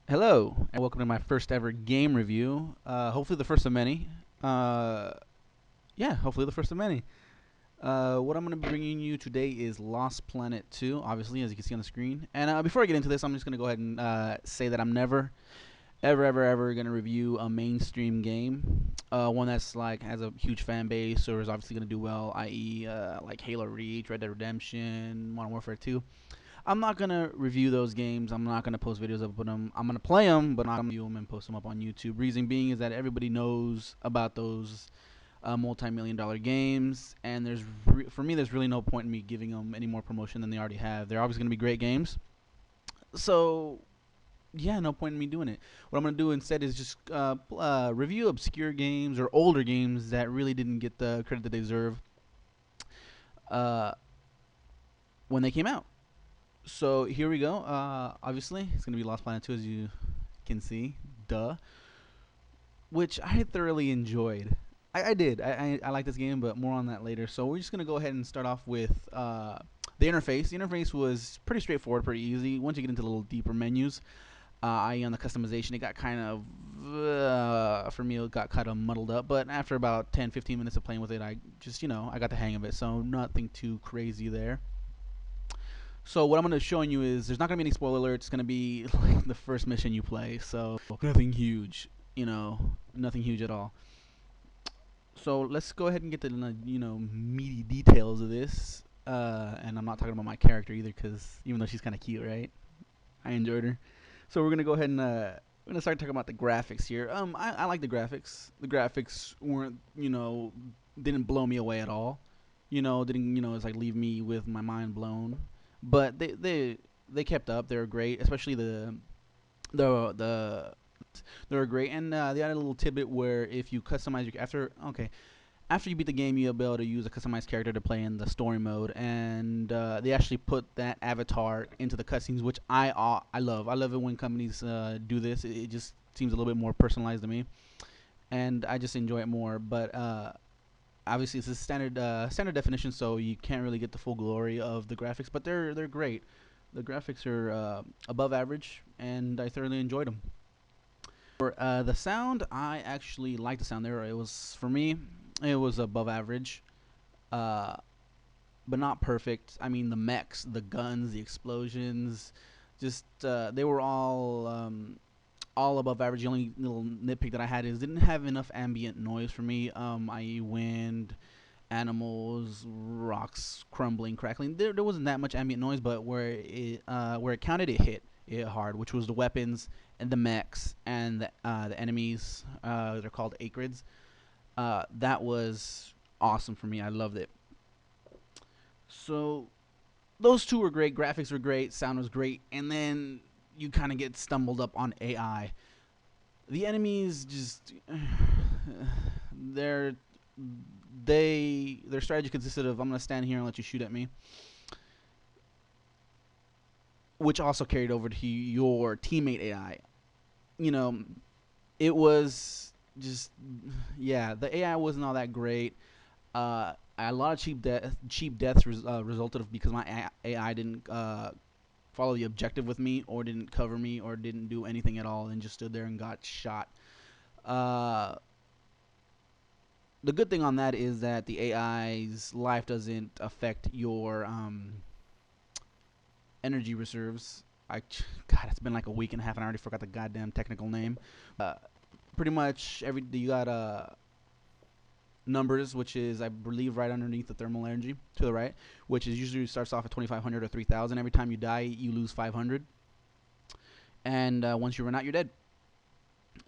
Hello, and welcome to my first ever game review. Hopefully, the first of many. Uh, yeah, hopefully, the first of many. What I'm going to be bringing you today is Lost Planet 2, obviously, as you can see on the screen. And before I get into this, I'm just going to go ahead and say that I'm never, ever going to review a mainstream game. One that's like has a huge fan base or is obviously going to do well, i.e., like Halo Reach, Red Dead Redemption, Modern Warfare 2. I'm not gonna review those games. I'm not gonna post videos of them. I'm gonna play them, but not gonna review them and post them up on YouTube. Reason being is that everybody knows about those multi-million-dollar games, and for me, there's really no point in me giving them any more promotion than they already have. They're obviously gonna be great games, so yeah, no point in me doing it. What I'm gonna do instead is just review obscure games or older games that really didn't get the credit that they deserve uh, when they came out. So here we go. Obviously, it's gonna be Lost Planet 2, as you can see. Duh. Which I thoroughly enjoyed. I did. I like this game, but more on that later. So we're just gonna go ahead and start off with the interface. The interface was pretty straightforward, pretty easy. Once you get into the little deeper menus, i.e. on the customization, it got kind of for me it got kind of muddled up. But after about 10, 15 minutes of playing with it, I just I got the hang of it. So nothing too crazy there. So what I'm gonna showing you is there's not gonna be any spoiler alerts. It's gonna be like the first mission you play, so nothing huge, nothing huge at all. So let's go ahead and get to the meaty details of this. And I'm not talking about my character either, because even though she's kind of cute, right? I enjoyed her. So we're gonna go ahead and we're gonna start talking about the graphics here. I like the graphics. The graphics weren't didn't blow me away at all. Didn't it's like leave me with my mind blown. But they kept up. They were great, especially the they were great, and they had a little tidbit where if you customize your after you beat the game, you'll be able to use a customized character to play in the story mode, and they actually put that avatar into the cutscenes, which I love. I love it when companies do this. It just seems a little bit more personalized to me, and I just enjoy it more. But obviously, it's a standard definition, so you can't really get the full glory of the graphics, but they're great. The graphics are above average, and I thoroughly enjoyed them. For the sound, I actually like the sound there. It was for me, it was above average, uh, but not perfect. I mean, the mechs, the guns, the explosions, just they were all above average. The only little nitpick that I had is didn't have enough ambient noise for me, i.e., wind, animals, rocks crumbling, crackling. There wasn't that much ambient noise, but where it counted, it hit hard, which was the weapons and the mechs and the enemies. They're called acrids. That was awesome for me. I loved it. So those two were great. Graphics were great. Sound was great. And then you kind of get stumbled up on AI. The enemies just they're their strategy consisted of I'm gonna stand here and let you shoot at me, which also carried over to your teammate AI. You know, it was just yeah, the AI wasn't all that great. A lot of cheap deaths resulted of because my AI didn't follow the objective with me, or didn't cover me, or didn't do anything at all, and just stood there and got shot. Uh, the good thing on that is that the AI's life doesn't affect your energy reserves. God, it's been like a week and a half, and I already forgot the goddamn technical name. Uh, Pretty much every you got numbers, which is I believe right underneath the thermal energy to the right, which is usually starts off at 2,500 or 3,000. Every time you die, you lose 500, and once you run out, you're dead.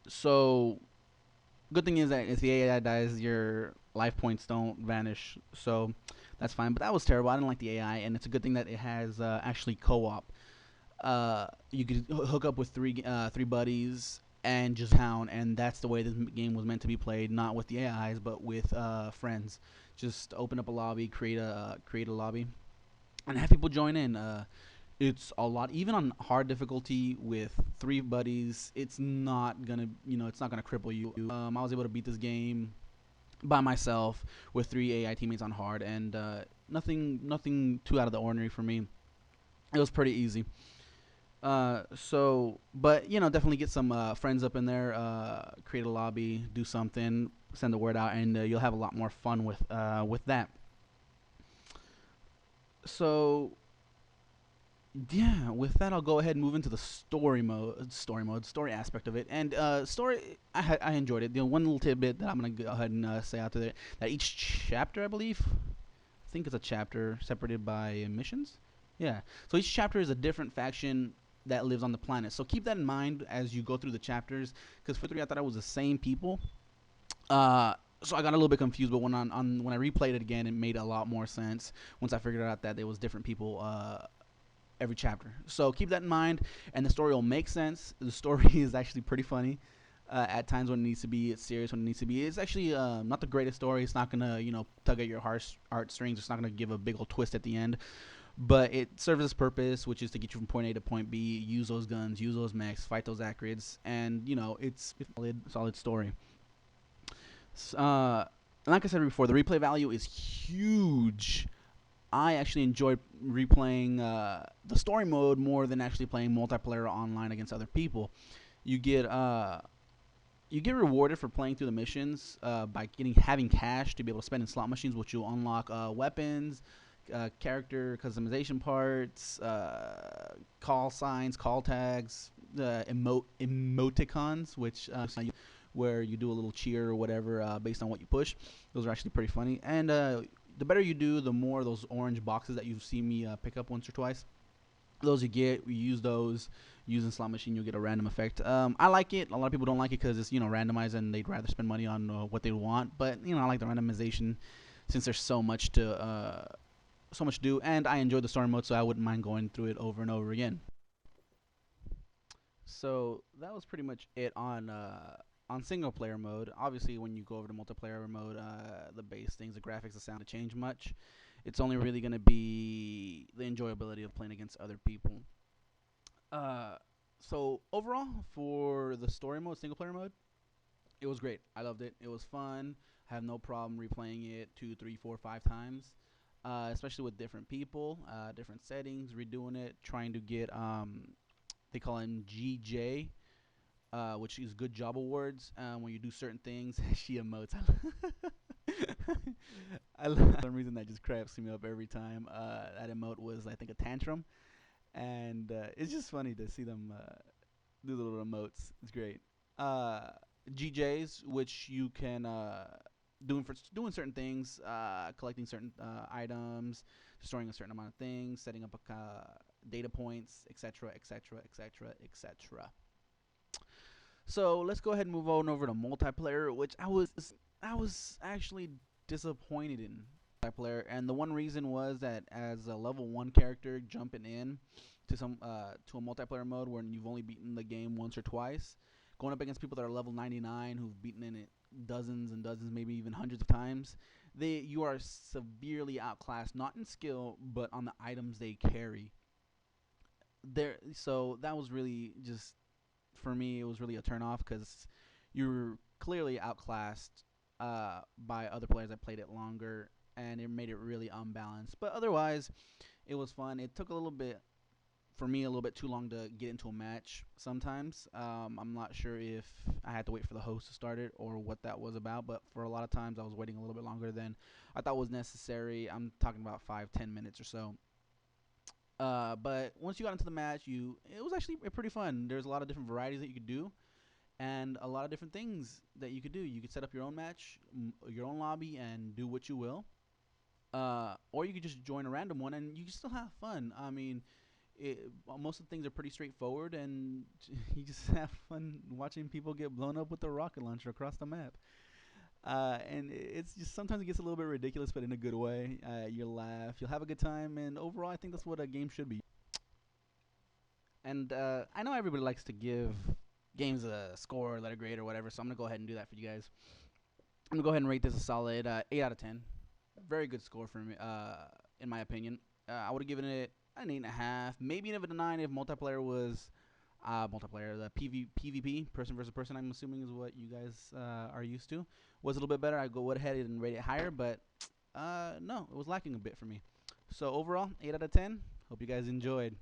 So good thing is that if the AI dies, your life points don't vanish. So that's fine. But that was terrible. I didn't like the AI, and it's a good thing that it has actually co-op. You could hook up with three buddies and just hound, and that's the way this game was meant to be played, not with the AIs, but with friends. Just open up a lobby, create a lobby, and have people join in. It's a lot, even on hard difficulty with three buddies. It's not gonna, it's not gonna cripple you. I was able to beat this game by myself with three AI teammates on hard, and nothing too out of the ordinary for me. It was pretty easy. But definitely get some friends up in there, create a lobby, do something, send the word out, and you'll have a lot more fun with that. So yeah, with that, I'll go ahead and move into the story aspect of it. And story, I enjoyed it. The one little tidbit that I'm gonna go ahead and say out there, that each chapter, I think it's a chapter separated by missions. Yeah. So each chapter is a different faction that lives on the planet. So keep that in mind as you go through the chapters. Because for three, I thought it was the same people. Uh, so I got a little bit confused, but when I replayed it again, it made a lot more sense once I figured out that there was different people every chapter. So keep that in mind, and the story will make sense. The story is actually pretty funny. At times when it needs to be, it's serious when it needs to be. It's actually not the greatest story. It's not gonna tug at your heartstrings. It's not gonna give a big old twist at the end, but it serves its purpose, which is to get you from point A to point B. Use those guns, use those mechs, fight those acrids, and it's a solid story. Like I said before, the replay value is huge. I actually enjoyed replaying the story mode more than actually playing multiplayer online against other people. You get you get rewarded for playing through the missions by having cash to be able to spend in slot machines, which you'll unlock weapons, character customization parts, call signs, call tags, emoticons, which where you do a little cheer or whatever based on what you push. Those are actually pretty funny. And the better you do, the more those orange boxes that you've seen me pick up once or twice. Those you get, you use those. Using slot machine, you'll get a random effect. I like it. A lot of people don't like it because it's randomized and they'd rather spend money on what they want. But I like the randomization since there's so much to do, and I enjoyed the story mode, so I wouldn't mind going through it over and over again. So that was pretty much it on single player mode. Obviously, when you go over to multiplayer mode, the base things, the graphics, the sound, to change much. It's only really going to be the enjoyability of playing against other people. Uh, so overall, for the story mode, single player mode, it was great. I loved it. It was fun. I have no problem replaying it 2, 3, 4, 5 times, especially with different people, different settings, redoing it, trying to get they call him GJ, which is Good Job Awards. When you do certain things, she emotes. I love for some reason that just cracks me up every time. That emote was, I think, a tantrum, and it's just funny to see them do the little emotes. It's great. Uh, GJs, which you can doing certain things, collecting certain items, storing a certain amount of things, setting up a data points, etc., etc., etc., etc. So let's go ahead and move on over to multiplayer, which I was actually disappointed in multiplayer, and the one reason was that as a level 1 character jumping in to a multiplayer mode where you've only beaten the game once or twice, going up against people that are level 99 who've beaten in it dozens and dozens, maybe even hundreds of times, you are severely outclassed, not in skill but on the items they carry. So that was really just, for me, it was really a turnoff because you're clearly outclassed by other players that played it longer, and it made it really unbalanced. But otherwise, it was fun. It took a little bit, for me, a little bit too long to get into a match sometimes. I'm not sure if I had to wait for the host to start it or what that was about, but for a lot of times I was waiting a little bit longer than I thought was necessary. I'm talking about 5-10 minutes or so. But once you got into the match, it was actually pretty fun. There's a lot of different varieties that you could do, and a lot of different things that you could do. You could set up your own match, your own lobby, and do what you will. Or you could just join a random one, and you can still have fun. I mean, most of the things are pretty straightforward, and you just have fun watching people get blown up with a rocket launcher across the map. And it's just, sometimes it gets a little bit ridiculous, but in a good way. You'll laugh, you'll have a good time, and overall, I think that's what a game should be. And I know everybody likes to give games a score, letter grade, or whatever, so I'm gonna go ahead and do that for you guys. I'm gonna go ahead and rate this a solid 8 out of 10. Very good score for me, in my opinion. I would have given it an 8.5, maybe even a 9 if multiplayer was multiplayer. The PvP, person versus person, I'm assuming is what you guys are used to, was a little bit better. I'd go ahead and rate it higher, but no, it was lacking a bit for me. So overall, 8 out of 10. Hope you guys enjoyed.